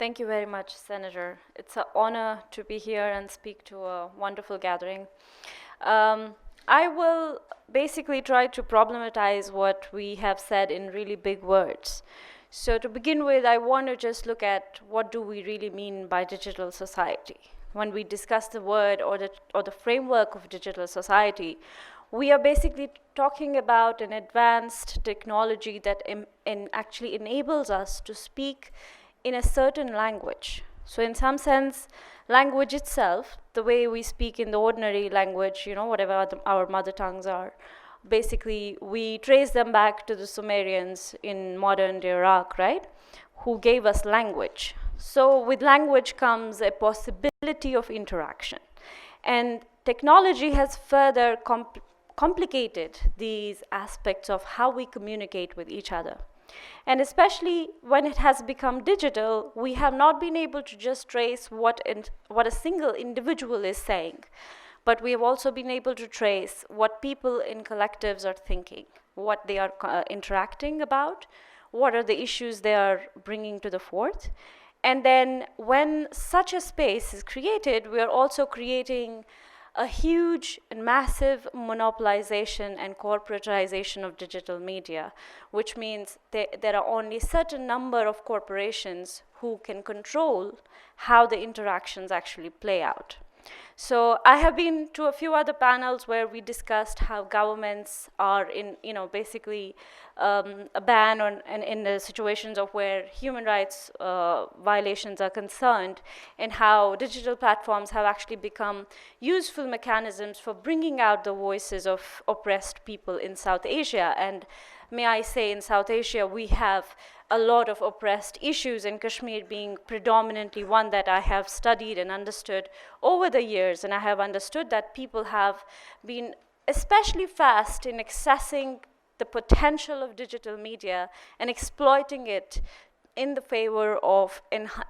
Thank you very much, Senator. It's an honor to be here and speak to a wonderful gathering. I will basically try to problematize what we have said in really big words. So to begin with, I want to just look at what do we really mean by digital society. When we discuss the word or the framework of digital society, we are basically talking about an advanced technology that actually enables us to speak in a certain language. So in some sense, language itself, the way we speak in the ordinary language, whatever our mother tongues are, basically we trace them back to the Sumerians in modern Iraq, right? Who gave us language. So with language comes a possibility of interaction. And technology has further complicated these aspects of how we communicate with each other. And especially when it has become digital, we have not been able to just trace what a single individual is saying, but we have also been able to trace what people in collectives are thinking, what they are interacting about, what are the issues they are bringing to the forth. And then when such a space is created, we are also creating a huge and massive monopolization and corporatization of digital media, which means there are only a certain number of corporations who can control how the interactions actually play out. So I have been to a few other panels where we discussed how governments are in, basically a ban on, and in the situations of where human rights violations are concerned, and how digital platforms have actually become useful mechanisms for bringing out the voices of oppressed people in South Asia. And may I say, in South Asia, we have a lot of oppressed issues, and Kashmir being predominantly one that I have studied and understood over the years. And I have understood that people have been especially fast in accessing the potential of digital media and exploiting it in the favor of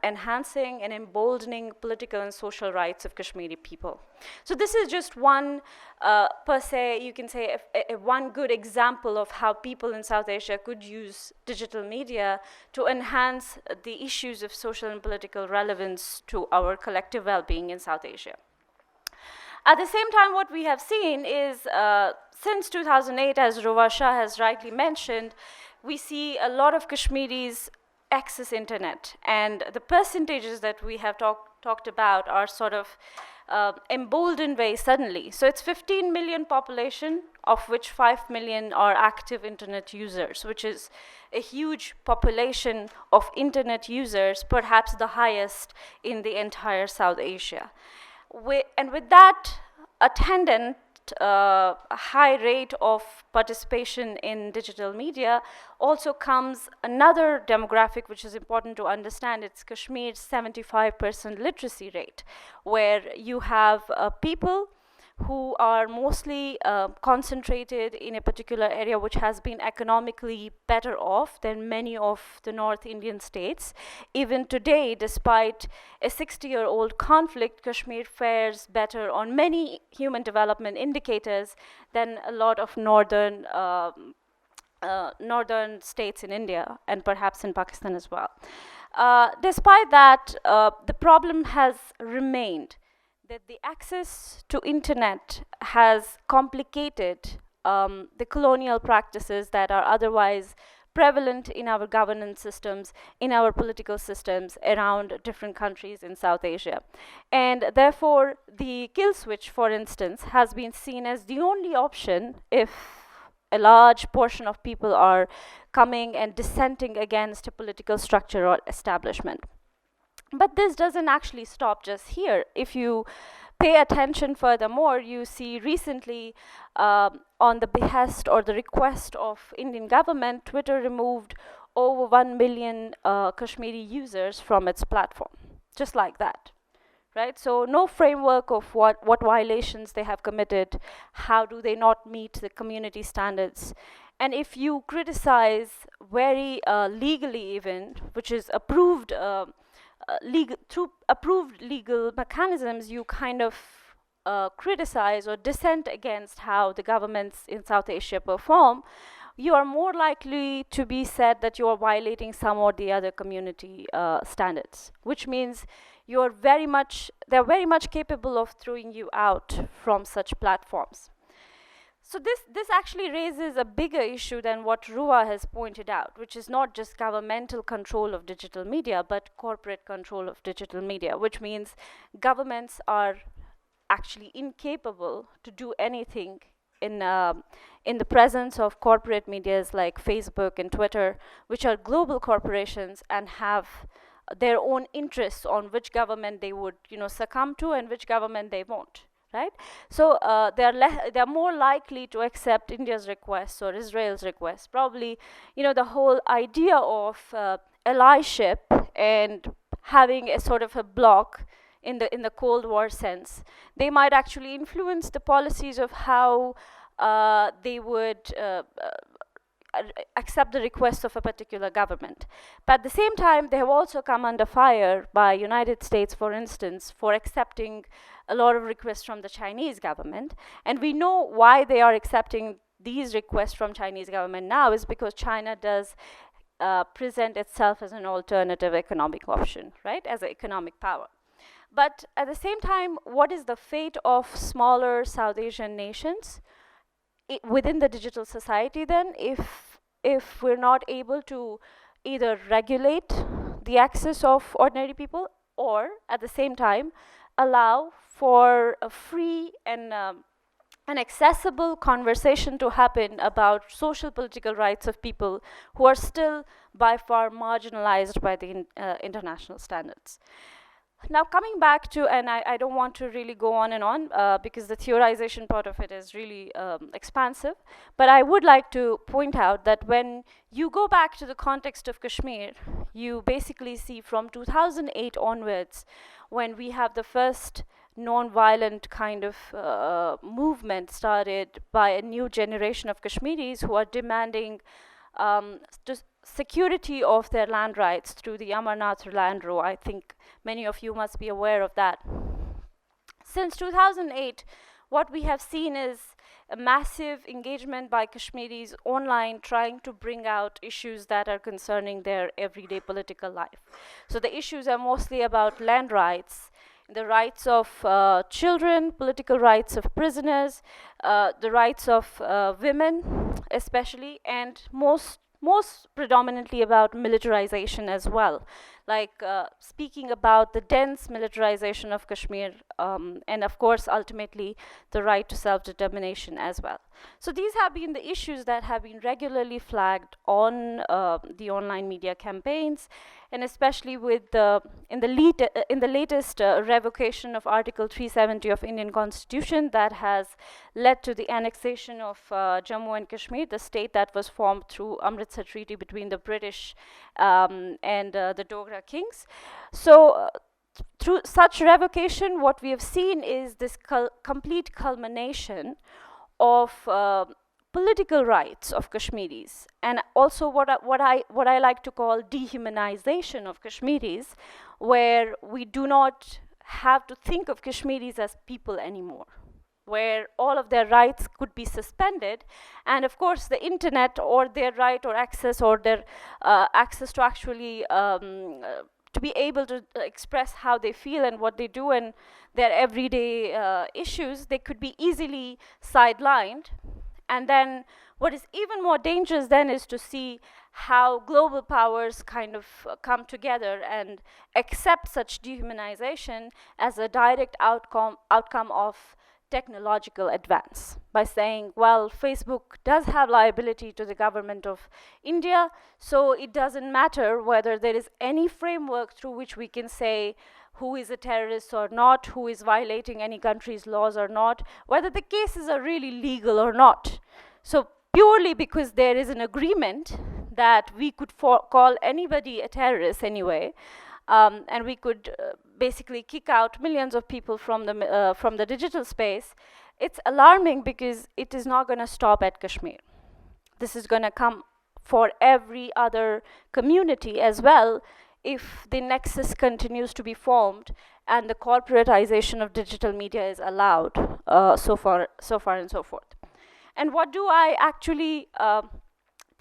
enhancing and emboldening political and social rights of Kashmiri people. So this is just one, per se, you can say, one good example of how people in South Asia could use digital media to enhance the issues of social and political relevance to our collective well-being in South Asia. At the same time, what we have seen is, since 2008, as Rova Shah has rightly mentioned, we see a lot of Kashmiris access internet, and the percentages that we have talked about are sort of emboldened very suddenly. So it's 15 million population, of which 5 million are active internet users, which is a huge population of internet users, perhaps the highest in the entire South Asia. And with that attendant high rate of participation in digital media also comes another demographic which is important to understand. It's Kashmir's 75% literacy rate, where you have people who are mostly concentrated in a particular area which has been economically better off than many of the North Indian states. Even today, despite a 60-year-old conflict, Kashmir fares better on many human development indicators than a lot of northern states in India, and perhaps in Pakistan as well. Despite that, the problem has remained that the access to internet has complicated the colonial practices that are otherwise prevalent in our governance systems, in our political systems around different countries in South Asia. And therefore, the kill switch, for instance, has been seen as the only option if a large portion of people are coming and dissenting against a political structure or establishment. But this doesn't actually stop just here. If you pay attention furthermore, you see recently on the behest or the request of Indian government, Twitter removed over 1 million Kashmiri users from its platform, just like that. Right? So no framework of what violations they have committed, how do they not meet the community standards. And if you criticize very legally even, which is approved through approved legal mechanisms, you kind of criticize or dissent against how the governments in South Asia perform, you are more likely to be said that you are violating some or the other community standards, which means they're very much capable of throwing you out from such platforms. So this actually raises a bigger issue than what Ruwa has pointed out, which is not just governmental control of digital media, but corporate control of digital media, which means governments are actually incapable to do anything in the presence of corporate medias like Facebook and Twitter, which are global corporations and have their own interests on which government they would succumb to and which government they won't. Right, so they're more likely to accept India's requests or Israel's requests. Probably, the whole idea of allyship and having a sort of a bloc in the Cold War sense, they might actually influence the policies of how they would accept the requests of a particular government. But at the same time, they have also come under fire by United States, for instance, for accepting a lot of requests from the Chinese government. And we know why they are accepting these requests from Chinese government now is because China does present itself as an alternative economic option, right, as an economic power. But at the same time, what is the fate of smaller South Asian nations within the digital society then, if we're not able to either regulate the access of ordinary people or at the same time allow for a free and an accessible conversation to happen about social political rights of people who are still by far marginalized by the international standards. Now coming back to, and I don't want to really go on and on because the theorization part of it is really expansive, but I would like to point out that when you go back to the context of Kashmir, you basically see from 2008 onwards, when we have the first non-violent kind of movement started by a new generation of Kashmiris who are demanding security of their land rights through the Amarnath land row. I think many of you must be aware of that. Since 2008, what we have seen is a massive engagement by Kashmiris online trying to bring out issues that are concerning their everyday political life. So the issues are mostly about land rights, the rights of children, political rights of prisoners, the rights of women especially, and most predominantly about militarization as well, like speaking about the dense militarization of Kashmir, and of course ultimately the right to self-determination as well. So these have been the issues that have been regularly flagged on the online media campaigns, and especially with in the latest revocation of Article 370 of Indian Constitution that has led to the annexation of Jammu and Kashmir, the state that was formed through Amritsar Treaty between the British and the Dogra kings. So through such revocation, what we have seen is this complete culmination of political rights of Kashmiris, and also what I like to call dehumanization of Kashmiris, where we do not have to think of Kashmiris as people anymore, where all of their rights could be suspended, and of course the internet or their right or access or their access to actually to be able to express how they feel and what they do and their everyday issues, they could be easily sidelined. And then what is even more dangerous then is to see how global powers kind of come together and accept such dehumanization as a direct outcome of technological advance, by saying, well, Facebook does have liability to the government of India, so it doesn't matter whether there is any framework through which we can say who is a terrorist or not, who is violating any country's laws or not, whether the cases are really legal or not. So purely because there is an agreement that we could call anybody a terrorist anyway, and we could basically kick out millions of people from the digital space, it's alarming because it is not going to stop at Kashmir. This is going to come for every other community as well if the nexus continues to be formed and the corporatization of digital media is allowed, so far and so forth. And what do I actually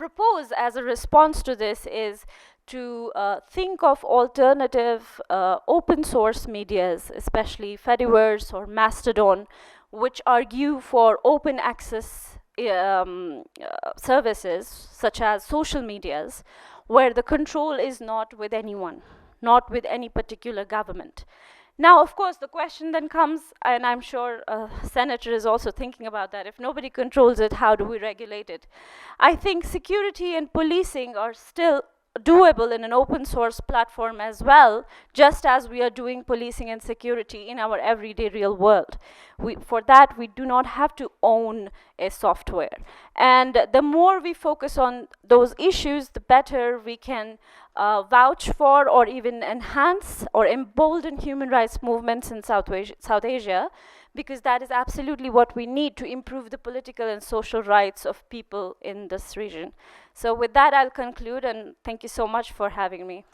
propose as a response to this is to think of alternative open source medias, especially Fediverse or Mastodon, which argue for open access services, such as social medias, where the control is not with anyone, not with any particular government. Now, of course, the question then comes, and I'm sure a senator is also thinking about that, if nobody controls it, how do we regulate it? I think security and policing are still doable in an open source platform as well, just as we are doing policing and security in our everyday real world. For that, we do not have to own a software. And the more we focus on those issues, the better we can vouch for or even enhance or embolden human rights movements in South Asia, because that is absolutely what we need to improve the political and social rights of people in this region. So with that, I'll conclude, and thank you so much for having me.